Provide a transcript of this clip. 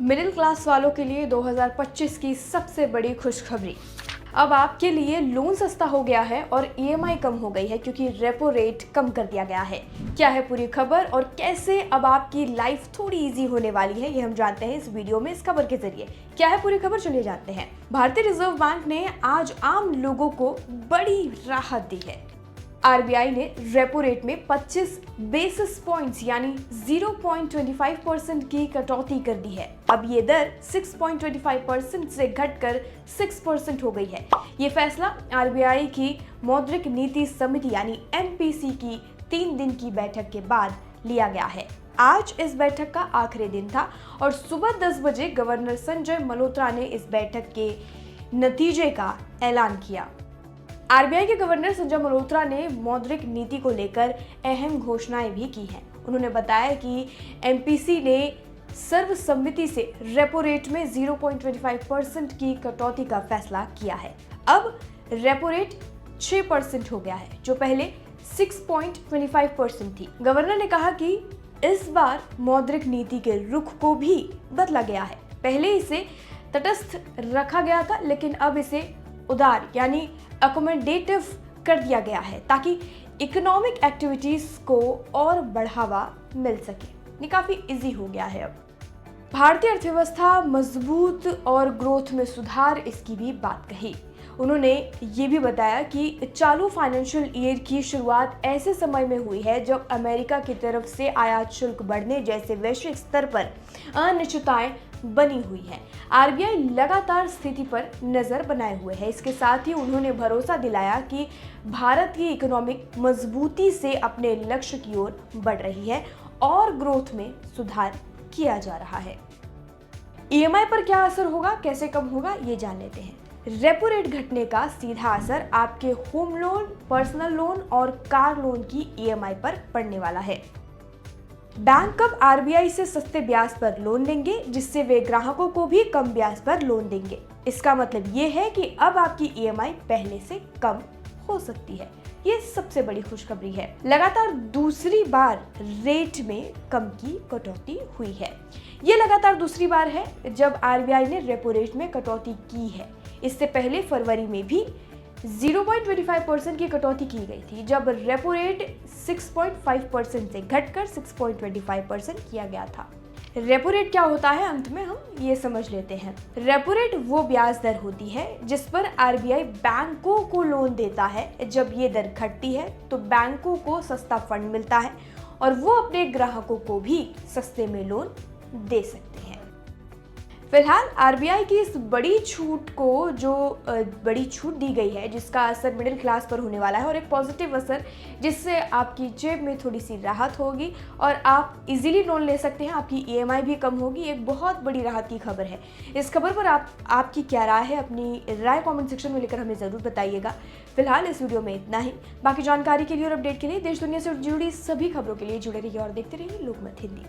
Middle class वालों के लिए 2025 की सबसे बड़ी खुशखबरी। अब आपके लिए लोन सस्ता हो गया है और ईएमआई कम हो गई है क्योंकि रेपो रेट कम कर दिया गया है। क्या है पूरी खबर और कैसे अब आपकी लाइफ थोड़ी इजी होने वाली है, ये हम जानते हैं इस वीडियो में, इस खबर के जरिए। क्या है पूरी खबर, चलिए जानते हैं। भारतीय रिजर्व बैंक ने आज आम लोगों को बड़ी राहत दी है। आरबीआई ने रेपो रेट में 25 बेसिस पॉइंट्स यानी 0.25% की कटौती कर दी है। अब ये दर 6.25% से घटकर 6% हो गई है। ये फैसला आरबीआई की मौद्रिक नीति समिति यानी एमपीसी की 3 दिन की बैठक के बाद लिया गया है। आज इस बैठक का आखिरी दिन था और सुबह 10 बजे गवर्नर संजय मल्होत्रा ने इस बैठक के नतीजे का ऐलान किया। आरबीआई के गवर्नर संजय मल्होत्रा ने मौद्रिक नीति को लेकर अहम घोषणाएं भी की हैं। उन्होंने बताया कि एमपीसी ने सर्वसम्मति से रेपो रेट में 0.25% की कटौती का फैसला किया है। अब रेपो रेट 6% हो गया है, जो पहले 6.25% थी। गवर्नर ने कहा कि इस बार मौद्रिक नीति के रुख को भी बदला गया है। पहले इसे तटस्थ रखा गया था, लेकिन अब इसे उदार यानी अकोमोडेटिव कर दिया गया है ताकि इकोनॉमिक एक्टिविटीज को और बढ़ावा मिल सके। ये काफी इजी हो गया है। अब भारतीय अर्थव्यवस्था मजबूत और ग्रोथ में सुधार, इसकी भी बात कही। उन्होंने ये भी बताया कि चालू फाइनेंशियल ईयर की शुरुआत ऐसे समय में हुई है जब अमेरिका की तरफ से आयात शुल्क बढ़ने जैसे वैश्विक स्तर पर अनिश्चितताएं बनी हुई है। आरबीआई लगातार स्थिति पर नजर बनाए हुए है। इसके साथ ही उन्होंने भरोसा दिलाया कि भारत की इकोनॉमिक मजबूती से अपने लक्ष्य की ओर बढ़ रही है और ग्रोथ में सुधार किया जा रहा है। ईएमआई पर क्या असर होगा, कैसे कम होगा, ये जान लेते हैं। रेपो रेट घटने का सीधा असर आपके होम लोन, पर्सनल लोन और कार लोन की ईएमआई पर पड़ने वाला है। बैंक अब आरबीआई से सस्ते ब्याज पर लोन देंगे, जिससे वे ग्राहकों को भी कम ब्याज पर लोन देंगे। इसका मतलब ये है कि अब आपकी ईएमआई पहले से कम हो सकती है। ये सबसे बड़ी खुशखबरी है। लगातार दूसरी बार रेट में कम की कटौती हुई है। ये लगातार दूसरी बार है जब आरबीआई ने रेपो रेट में कटौती की है। इससे पहले फरवरी में भी 0.25% की कटौती की गई थी, जब रेपो रेट 6.5% से घटकर 6.25% किया गया था। रेपो रेट क्या होता है, अंत में हम ये समझ लेते हैं। रेपो रेट वो ब्याज दर होती है जिस पर आरबीआई बैंकों को लोन देता है। जब ये दर घटती है तो बैंकों को सस्ता फंड मिलता है और वो अपने ग्राहकों को भी सस्ते में लोन दे सकते हैं। फिलहाल आरबीआई की इस बड़ी छूट को, जो बड़ी छूट दी गई है, जिसका असर मिडिल क्लास पर होने वाला है और एक पॉजिटिव असर, जिससे आपकी जेब में थोड़ी सी राहत होगी और आप इजीली लोन ले सकते हैं। आपकी ईएमआई भी कम होगी। एक बहुत बड़ी राहत की खबर है। इस खबर पर आपकी क्या राय है, अपनी राय कॉमेंट सेक्शन में लेकर हमें ज़रूर बताइएगा। फिलहाल इस वीडियो में इतना ही। बाकी जानकारी के लिए और अपडेट के लिए, देश दुनिया से जुड़ी सभी खबरों के लिए जुड़े रहिए और देखते रहिए लोकमत हिंदी।